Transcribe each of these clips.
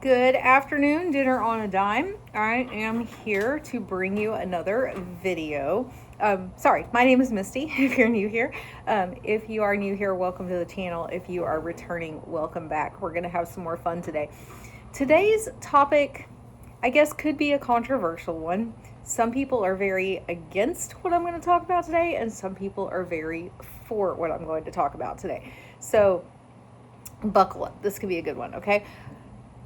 Good afternoon, dinner on a dime. I am here to bring you another video. Sorry, my name is Misty if you're new here. If you are new here, welcome to the channel. If you are returning, welcome back. We're going to have some more fun today. Today's topic, I guess, could be a controversial one. Some people are very against what I'm going to talk about today, and some people are very for what I'm going to talk about today. So buckle up. This could be a good one, okay?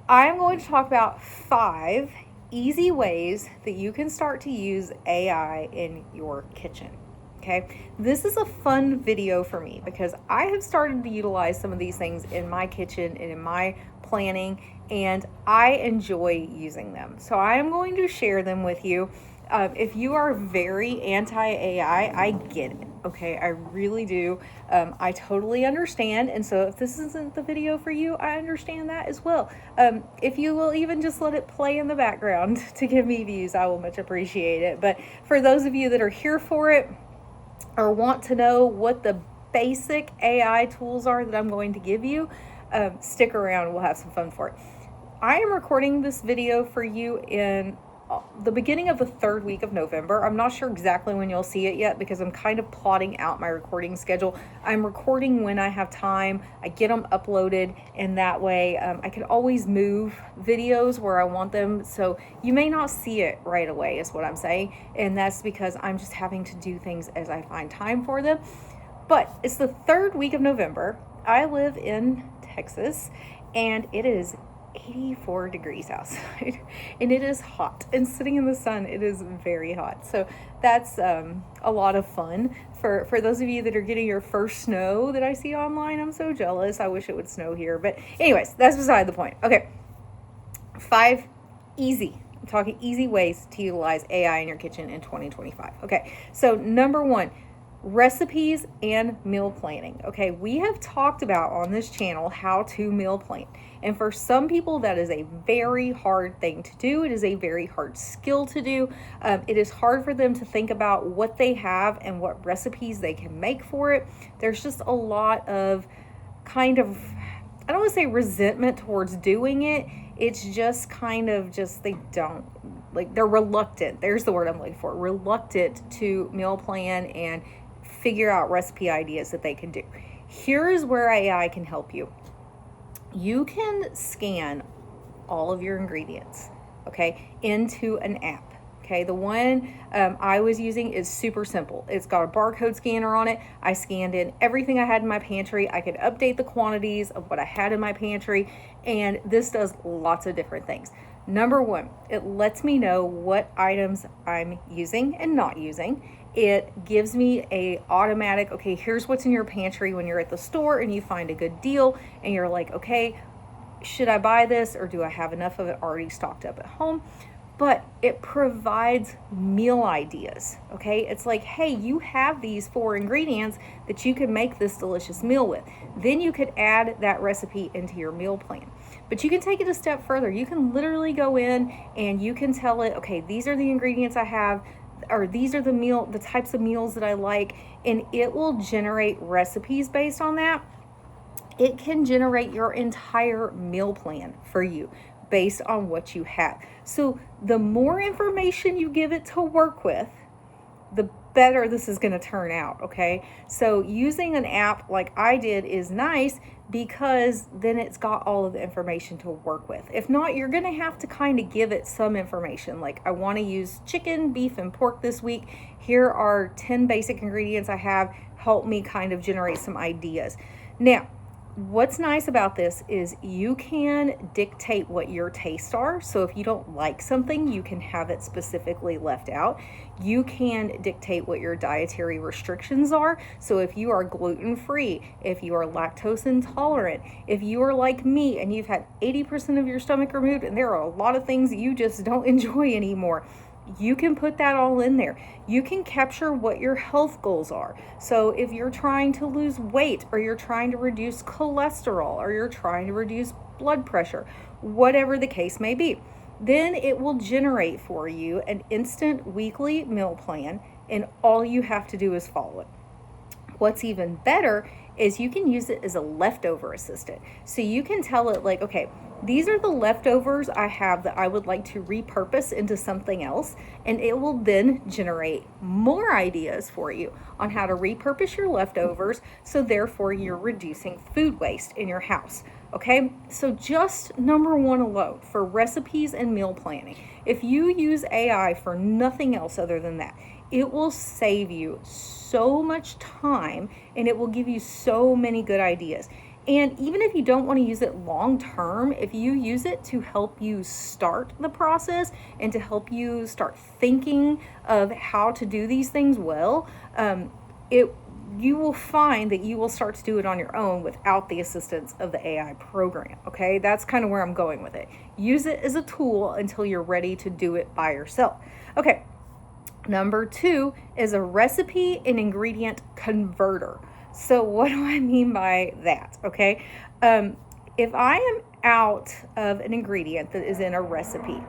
I'm going to talk about 5 easy ways that you can start to use AI in your kitchen. Okay, this is a fun video for me because I have started to utilize some of these things in my kitchen and in my planning, and I enjoy using them. So I am going to share them with you. If you are very anti-AI, I get it. Okay, I really do. I totally understand. And so if this isn't the video for you, I understand that as well. If you will even just let it play in the background to give me views, I will much appreciate it. But for those of you that are here for it or want to know what the basic AI tools are that I'm going to give you, stick around. We'll have some fun for it. I am recording this video for you in the beginning of the 3rd week of November. I'm not sure exactly when you'll see it yet because I'm kind of plotting out my recording schedule. I'm recording when I have time. I get them uploaded, and that way I can always move videos where I want them. So you may not see it right away is what I'm saying. And that's because I'm just having to do things as I find time for them. But it's the 3rd week of November. I live in Texas, and it is 84 degrees outside and it is hot, and sitting in the sun it is very hot. So that's a lot of fun for those of you that are getting your first snow that I see online. I'm so jealous. I wish it would snow here, but anyways, that's beside the point. Okay, 5 easy, I'm talking easy ways to utilize AI in your kitchen in 2025. Okay, so number 1, recipes and meal planning. Okay, we have talked about on this channel how to meal plan, and for some people that is a very hard thing to do. It is a very hard skill to do. It is hard for them to think about what they have and what recipes they can make for it. There's just a lot of kind of, I don't want to say resentment towards doing it. It's just kind of just, they don't, like, they're reluctant. There's the word I'm looking for. Reluctant to meal plan and figure out recipe ideas that they can do. Here's where AI can help you. You can scan all of your ingredients, okay, into an app. Okay, the one I was using is super simple. It's got a barcode scanner on it. I scanned in everything I had in my pantry. I could update the quantities of what I had in my pantry, and this does lots of different things. Number 1, it lets me know what items I'm using and not using. It gives me a automatic, okay, here's what's in your pantry when you're at the store and you find a good deal and you're like, okay, should I buy this or do I have enough of it already stocked up at home? But it provides meal ideas, okay? It's like, hey, you have these 4 ingredients that you can make this delicious meal with. Then you could add that recipe into your meal plan. But you can take it a step further. You can literally go in and you can tell it, okay, these are the ingredients I have, or these are the types of meals that I like, and it will generate recipes based on that. It can generate your entire meal plan for you based on what you have. So the more information you give it to work with, the better this is going to turn out, okay? So using an app like I did is nice because then it's got all of the information to work with. If not, you're going to have to kind of give it some information. Like, I want to use chicken, beef, and pork this week. Here are 10 basic ingredients I have. Help me kind of generate some ideas. Now, what's nice about this is you can dictate what your tastes are. So if you don't like something, you can have it specifically left out. You can dictate what your dietary restrictions are. So if you are gluten-free, if you are lactose intolerant, if you are like me and you've had 80% of your stomach removed and there are a lot of things you just don't enjoy anymore, you can put that all in there. You can capture what your health goals are. So if you're trying to lose weight, or you're trying to reduce cholesterol, or you're trying to reduce blood pressure, whatever the case may be, then it will generate for you an instant weekly meal plan, and all you have to do is follow it. What's even better is you can use it as a leftover assistant. So you can tell it, like, okay, these are the leftovers I have that I would like to repurpose into something else, and it will then generate more ideas for you on how to repurpose your leftovers, so therefore you're reducing food waste in your house. Okay, so just number one alone for recipes and meal planning, if you use AI for nothing else other than that, it will save you so much time and it will give you so many good ideas. And even if you don't want to use it long term, if you use it to help you start the process and to help you start thinking of how to do these things well, it you will find that you will start to do it on your own without the assistance of the AI program. Okay, that's kind of where I'm going with it. Use it as a tool until you're ready to do it by yourself. Okay, number 2 is a recipe and ingredient converter. So what do I mean by that? Okay, if I am out of an ingredient that is in a recipe,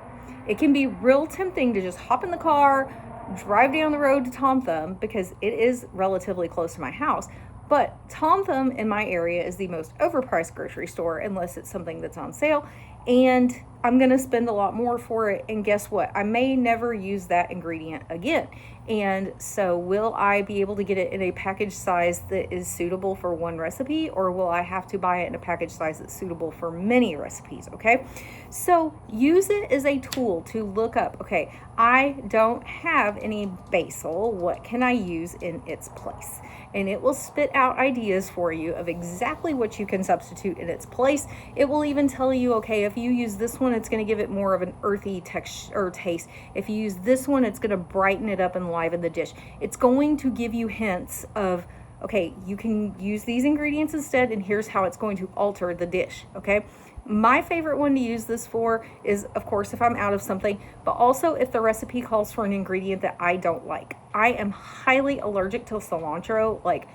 it can be real tempting to just hop in the car, drive down the road to Tom Thumb, because it is relatively close to my house. But Tom Thumb in my area is the most overpriced grocery store unless it's something that's on sale. And I'm going to spend a lot more for it. And guess what? I may never use that ingredient again. And so will I be able to get it in a package size that is suitable for one recipe, or will I have to buy it in a package size that's suitable for many recipes? Okay, so use it as a tool to look up, okay, I don't have any basil, what can I use in its place? And it will spit out ideas for you of exactly what you can substitute in its place. It will even tell you, okay, if you use this one, it's going to give it more of an earthy texture or taste. If you use this one, it's going to brighten it up and liven the dish. It's going to give you hints of, okay, you can use these ingredients instead, and here's how it's going to alter the dish. Okay, my favorite one to use this for is, of course, if I'm out of something, but also if the recipe calls for an ingredient that I don't like. I am highly allergic to cilantro. Like,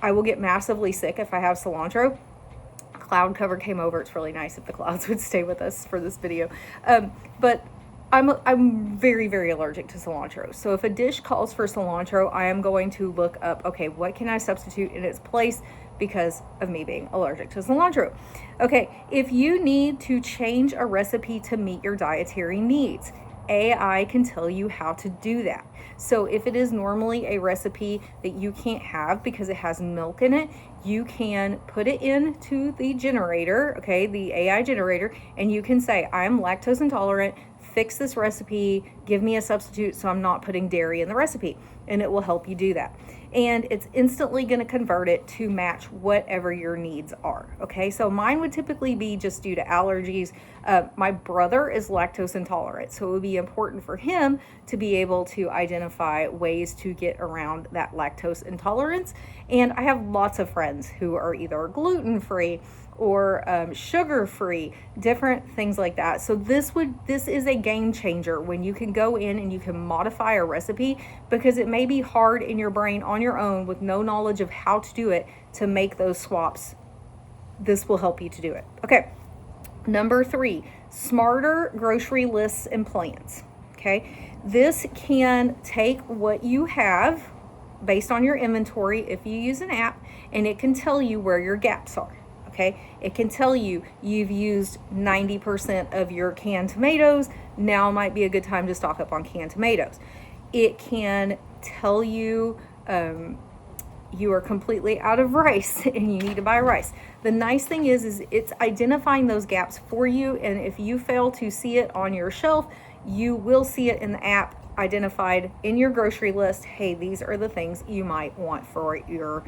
I will get massively sick if I have cilantro. Cloud cover came over. It's really nice if the clouds would stay with us for this video. But I'm very, very allergic to cilantro. So if a dish calls for cilantro, I am going to look up, okay, what can I substitute in its place because of me being allergic to cilantro. Okay, if you need to change a recipe to meet your dietary needs, AI can tell you how to do that. So if it is normally a recipe that you can't have because it has milk in it, you can put it into the generator, okay, the AI generator, and you can say, I'm lactose intolerant, fix this recipe, give me a substitute so I'm not putting dairy in the recipe, and it will help you do that. And it's instantly going to convert it to match whatever your needs are. Okay, so mine would typically be just due to allergies. My brother is lactose intolerant, so it would be important for him to be able to identify ways to get around that lactose intolerance. And I have lots of friends who are either gluten-free or sugar-free, different things like that. So this is a game changer when you can go in and you can modify a recipe, because it may be hard in your brain on your own with no knowledge of how to do it to make those swaps. This will help you to do it. Okay, number 3, smarter grocery lists and plans. Okay, this can take what you have based on your inventory if you use an app, and it can tell you where your gaps are. Okay, it can tell you you've used 90% of your canned tomatoes. Now might be a good time to stock up on canned tomatoes. It can tell you you are completely out of rice and you need to buy rice. The nice thing is it's identifying those gaps for you, and if you fail to see it on your shelf, you will see it in the app identified in your grocery list. Hey, these are the things you might want for your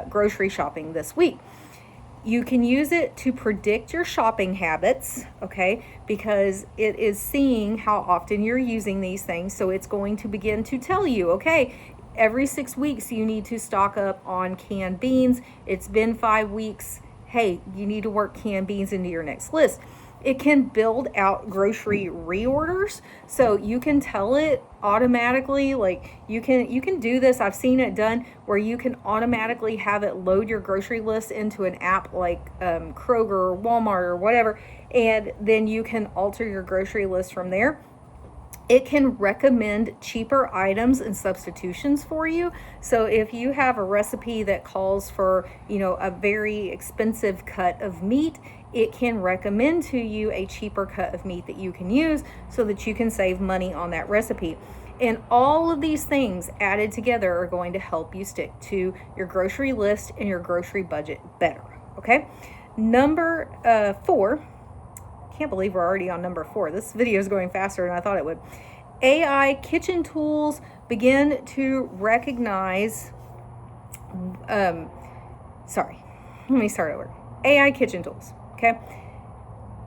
grocery shopping this week. You can use it to predict your shopping habits, okay, because it is seeing how often you're using these things. So it's going to begin to tell you, okay, every 6 weeks you need to stock up on canned beans. It's been 5 weeks. Hey, you need to work canned beans into your next list. It can build out grocery reorders, so you can tell it automatically, like you can do this. I've seen it done where you can automatically have it load your grocery list into an app like Kroger or Walmart or whatever, and then you can alter your grocery list from there. It can recommend cheaper items and substitutions for you. So if you have a recipe that calls for, a very expensive cut of meat, it can recommend to you a cheaper cut of meat that you can use so that you can save money on that recipe. And all of these things added together are going to help you stick to your grocery list and your grocery budget better. Okay. Number 4. Can't believe we're already on number 4. This video is going faster than I thought it would. AI kitchen tools begin to recognize, sorry, let me start over. AI kitchen tools, okay?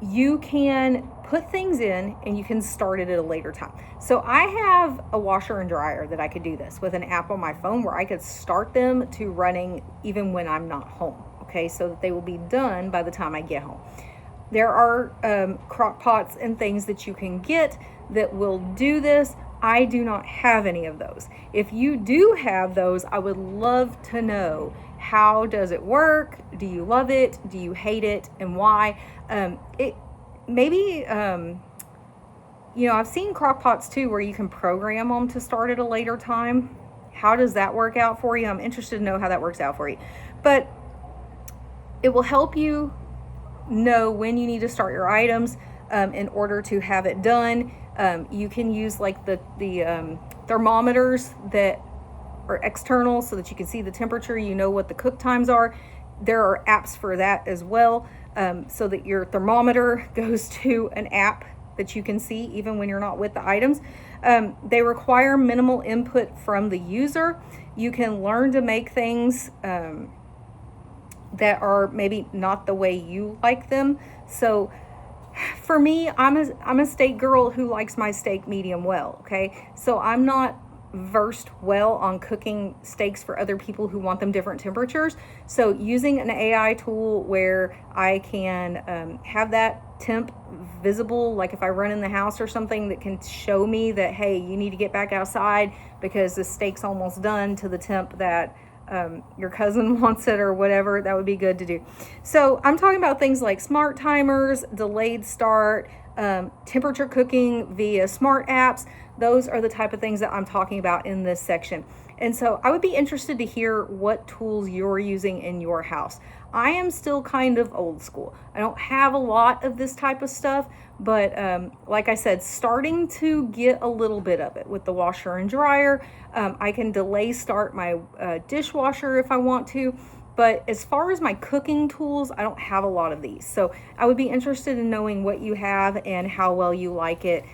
You can put things in and you can start it at a later time. So I have a washer and dryer that I could do this with an app on my phone where I could start them to running even when I'm not home, okay? So that they will be done by the time I get home. There are crock pots and things that you can get that will do this. I do not have any of those. If you do have those, I would love to know, how does it work? Do you love it? Do you hate it? And why? I've seen crock pots too where you can program them to start at a later time. How does that work out for you? I'm interested to know how that works out for you. But it will help you know when you need to start your items in order to have it done. You can use like the thermometers that are external so that you can see the temperature, what the cook times are. There are apps for that as well, so that your thermometer goes to an app that you can see even when you're not with the items. They require minimal input from the user. You can learn to make things that are maybe not the way you like them. So for me, I'm a steak girl who likes my steak medium well, okay? So I'm not versed well on cooking steaks for other people who want them different temperatures. So using an AI tool where I can have that temp visible, like if I run in the house or something, that can show me that, hey, you need to get back outside because the steak's almost done to the temp that your cousin wants it or whatever, that would be good to do. So I'm talking about things like smart timers, delayed start, temperature cooking via smart apps. Those are the type of things that I'm talking about in this section. And so I would be interested to hear what tools you're using in your house. I am still kind of old school. I don't have a lot of this type of stuff, but like I said, starting to get a little bit of it with the washer and dryer. I can delay start my dishwasher if I want to. But as far as my cooking tools, I don't have a lot of these. So I would be interested in knowing what you have and how well you like it,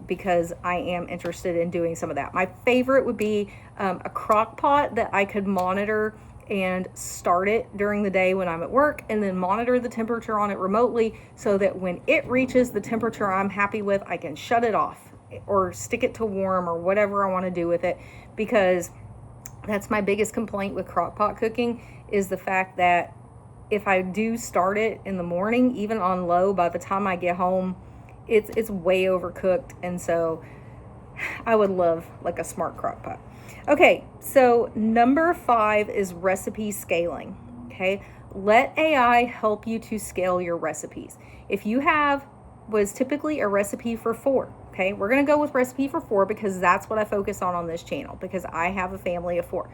because I am interested in doing some of that. My favorite would be a crock pot that I could monitor and start it during the day when I'm at work, and then monitor the temperature on it remotely so that when it reaches the temperature I'm happy with, I can shut it off or stick it to warm or whatever I want to do with it. Because that's my biggest complaint with crock pot cooking, is the fact that if I do start it in the morning, even on low, by the time I get home, it's way overcooked. And so I would love like a smart crock pot. Okay, so number 5 is recipe scaling. Okay, let AI help you to scale your recipes. If you have was typically a recipe for 4, okay, we're gonna go with recipe for 4 because that's what I focus on this channel, because I have a family of 4.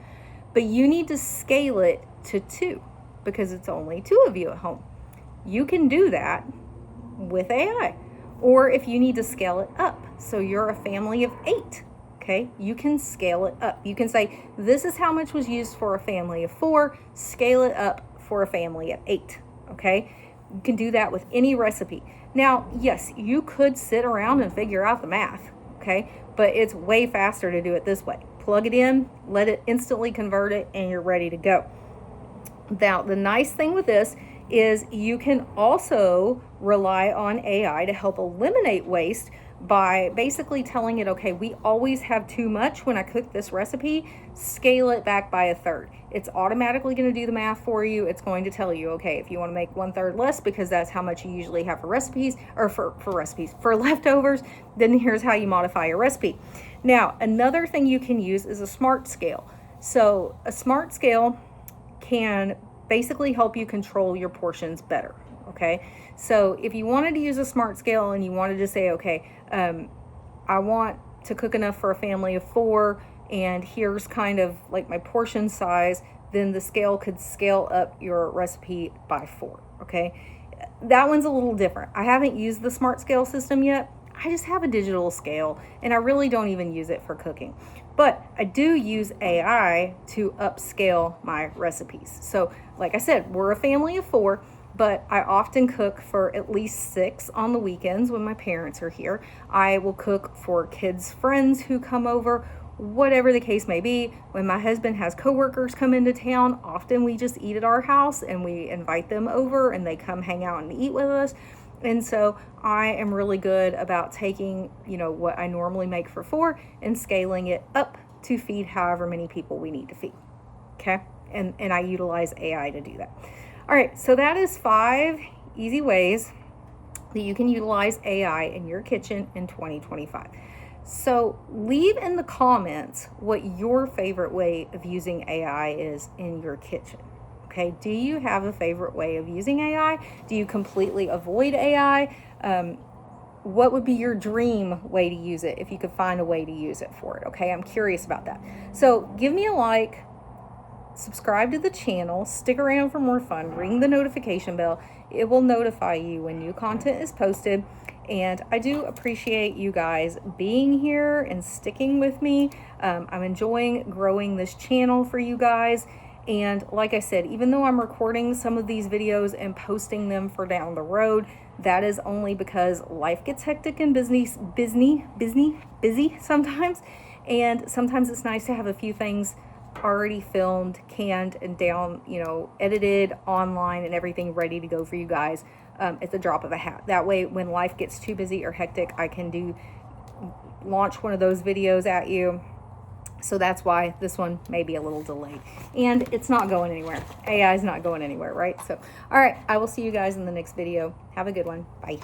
But you need to scale it to 2 because it's only 2 of you at home. You can do that with AI. Or if you need to scale it up, so you're a family of 8, okay, you can scale it up. You can say, this is how much was used for a family of 4, scale it up for a family of 8, okay? You can do that with any recipe. Now, yes, you could sit around and figure out the math, okay? But it's way faster to do it this way. Plug it in, let it instantly convert it, and you're ready to go. Now, the nice thing with this is you can also rely on AI to help eliminate waste by basically telling it, okay, we always have too much when I cook this recipe, scale it back by 1/3. It's automatically going to do the math for you. It's going to tell you, okay, if you want to make 1/3 less because that's how much you usually have for recipes, or for leftovers, then here's how you modify your recipe. Now, another thing you can use is a smart scale. So a smart scale can basically help you control your portions better, okay? So if you wanted to use a smart scale and you wanted to say, okay, I want to cook enough for a family of 4, and here's kind of like my portion size, then the scale could scale up your recipe by 4, okay? That one's a little different. I haven't used the smart scale system yet. I just have a digital scale, and I really don't even use it for cooking. But I do use AI to upscale my recipes. So like I said, we're a family of 4, but I often cook for at least 6 on the weekends when my parents are here. I will cook for kids' friends who come over, whatever the case may be. When my husband has coworkers come into town, often we just eat at our house and we invite them over and they come hang out and eat with us. And so I am really good about taking, what I normally make for 4 and scaling it up to feed however many people we need to feed. Okay? And I utilize AI to do that. All right, so that is 5 easy ways that you can utilize AI in your kitchen in 2025. So leave in the comments what your favorite way of using AI is in your kitchen. Okay, do you have a favorite way of using AI? Do you completely avoid AI? What would be your dream way to use it if you could find a way to use it for it? Okay, I'm curious about that. So give me a like, subscribe to the channel, stick around for more fun, ring the notification bell. It will notify you when new content is posted. And I do appreciate you guys being here and sticking with me. I'm enjoying growing this channel for you guys. And like I said, even though I'm recording some of these videos and posting them for down the road, that is only because life gets hectic and busy sometimes. And sometimes it's nice to have a few things already filmed, canned, and down, edited online and everything ready to go for you guys at the drop of a hat. That way, when life gets too busy or hectic, I can launch one of those videos at you. So that's why this one may be a little delayed. And it's not going anywhere. AI is not going anywhere, right? So, all right, I will see you guys in the next video. Have a good one. Bye.